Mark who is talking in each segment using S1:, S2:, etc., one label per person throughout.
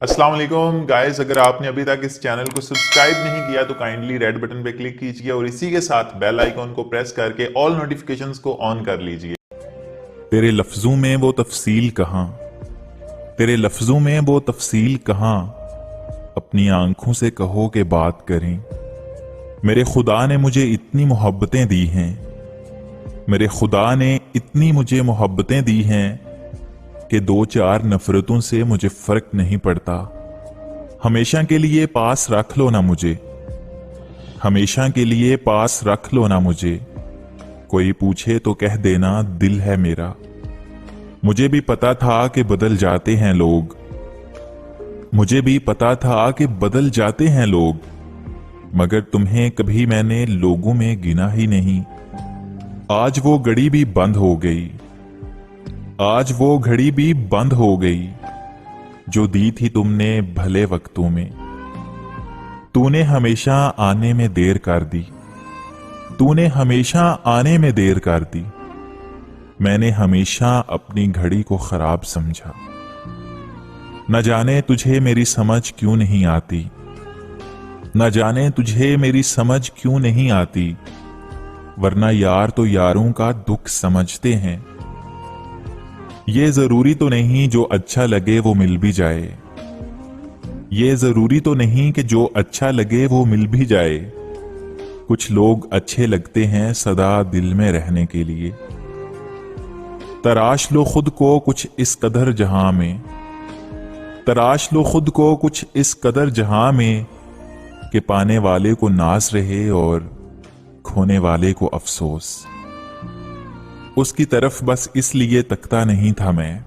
S1: अस्सलाम वालेकुम गाइस, अगर आपने अभी तक इस चैनल को सब्सक्राइब नहीं किया तो काइंडली रेड बटन पे क्लिक कीजिए और इसी के साथ बेल आइकॉन को प्रेस करके ऑल नोटिफिकेशंस को ऑन कर लीजिए।
S2: तेरे लफ्जों में वो तफसील कहाँ, तेरे लफ्जों में वो तफसील कहाँ, अपनी आंखों से कहो कि बात करें। मेरे खुदा ने मुझे इतनी मोहब्बतें दी हैं, मेरे खुदा ने इतनी मुझे मोहब्बतें दी हैं कि दो चार नफरतों से मुझे फर्क नहीं पड़ता। हमेशा के लिए पास रख लो ना मुझे, हमेशा के लिए पास रख लो ना मुझे। कोई पूछे तो कह देना दिल है मेरा। मुझे भी पता था कि बदल जाते हैं लोग, मुझे भी पता था कि बदल जाते हैं लोग, मगर तुम्हें कभी मैंने लोगों में गिना ही नहीं। आज वो घड़ी भी बंद हो गई, आज वो घड़ी भी बंद हो गई जो दी थी तुमने भले वक्तों में। तूने हमेशा आने में देर कर दी, तूने हमेशा आने में देर कर दी। मैंने हमेशा अपनी घड़ी को खराब समझा। न जाने तुझे मेरी समझ क्यों नहीं आती, न जाने तुझे मेरी समझ क्यों नहीं आती, वरना यार तो यारों का दुख समझते हैं। ये जरूरी तो नहीं जो अच्छा लगे वो मिल भी जाए, ये जरूरी तो नहीं कि जो अच्छा लगे वो मिल भी जाए। कुछ लोग अच्छे लगते हैं सदा दिल में रहने के लिए। तराश लो खुद को कुछ इस कदर जहां में, तराश लो खुद को कुछ इस कदर जहां में कि पाने वाले को नाज रहे और खोने वाले को अफसोस। उसकी तरफ बस इसलिए तकता नहीं था मैं,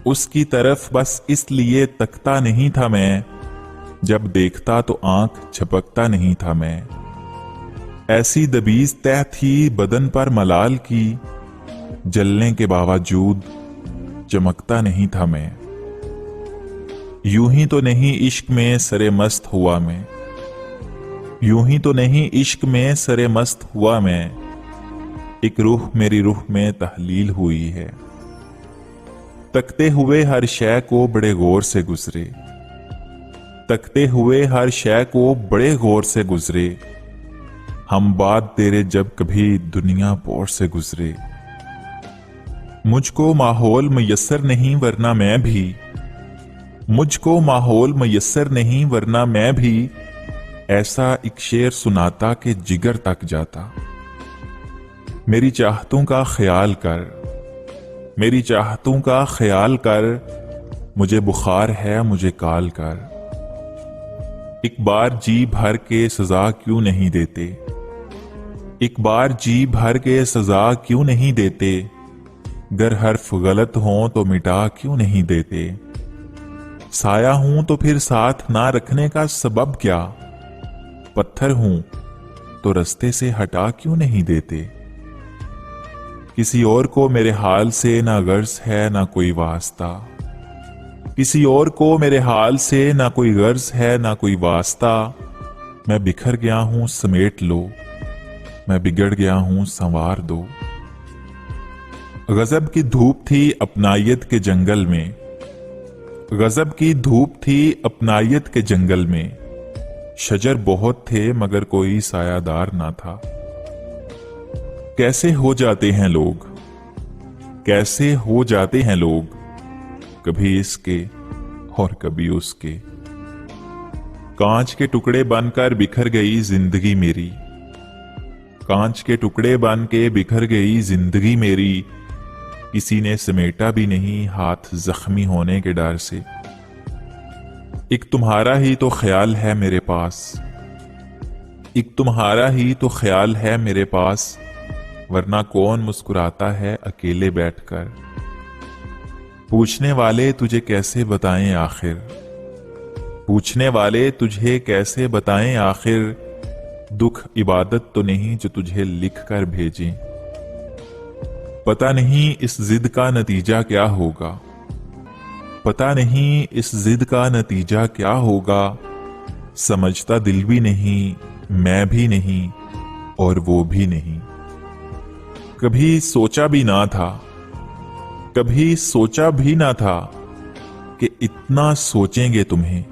S2: उसकी तरफ बस इसलिए तकता नहीं था मैं, जब देखता तो आंख झपकता नहीं था मैं। ऐसी दबीज तय थी बदन पर मलाल की, जलने के बावजूद चमकता नहीं था मैं। यूं ही तो नहीं इश्क में सरे मस्त हुआ मैं, यूं ही तो नहीं इश्क में सरे मस्त हुआ मैं। एक रूह मेरी रूह में तहलील हुई है। तकते हुए हर शय को बड़े गौर से गुजरे, तकते हुए हर शय को बड़े गौर से गुजरे। हम बात तेरे जब कभी दुनिया पौर से गुजरे। मुझको माहौल मयस्सर नहीं वरना मैं भी, मुझको माहौल मयस्सर नहीं वरना मैं भी ऐसा एक शेर सुनाता कि जिगर तक जाता। मेरी चाहतों का ख्याल कर, मेरी चाहतों का ख्याल कर, मुझे बुखार है मुझे काल कर। एक बार जी भर के सजा क्यों नहीं देते, एक बार जी भर के सजा क्यों नहीं देते। गर हर्फ गलत हो तो मिटा क्यों नहीं देते। साया हूं तो फिर साथ ना रखने का सबब क्या, पत्थर हूं तो रस्ते से हटा क्यों नहीं देते। किसी और को मेरे हाल से ना गर्ज है ना कोई वास्ता, किसी और को मेरे हाल से ना कोई गर्ज है ना कोई वास्ता। मैं बिखर गया हूं समेट लो, मैं बिगड़ गया हूं संवार दो। गजब की धूप थी अपनायत के जंगल में, गजब की धूप थी अपनायत के जंगल में। शजर बहुत थे मगर कोई सायादार ना था। कैसे हो जाते हैं लोग, कैसे हो जाते हैं लोग, कभी इसके और कभी उसके। कांच के टुकड़े बनकर बिखर गई जिंदगी मेरी, कांच के टुकड़े बन के बिखर गई जिंदगी मेरी। किसी ने समेटा भी नहीं हाथ जख्मी होने के डर से। एक तुम्हारा ही तो ख्याल है मेरे पास, एक तुम्हारा ही तो ख्याल है मेरे पास, वरना कौन मुस्कुराता है अकेले बैठकर। पूछने वाले तुझे कैसे बताएं आखिर, पूछने वाले तुझे कैसे बताएं आखिर। दुख इबादत तो नहीं जो तुझे लिख कर भेजें। पता नहीं इस जिद का नतीजा क्या होगा, पता नहीं इस जिद का नतीजा क्या होगा। समझता दिल भी नहीं, मैं भी नहीं और वो भी नहीं। कभी सोचा भी ना था, कभी सोचा भी ना था कि इतना सोचेंगे तुम्हें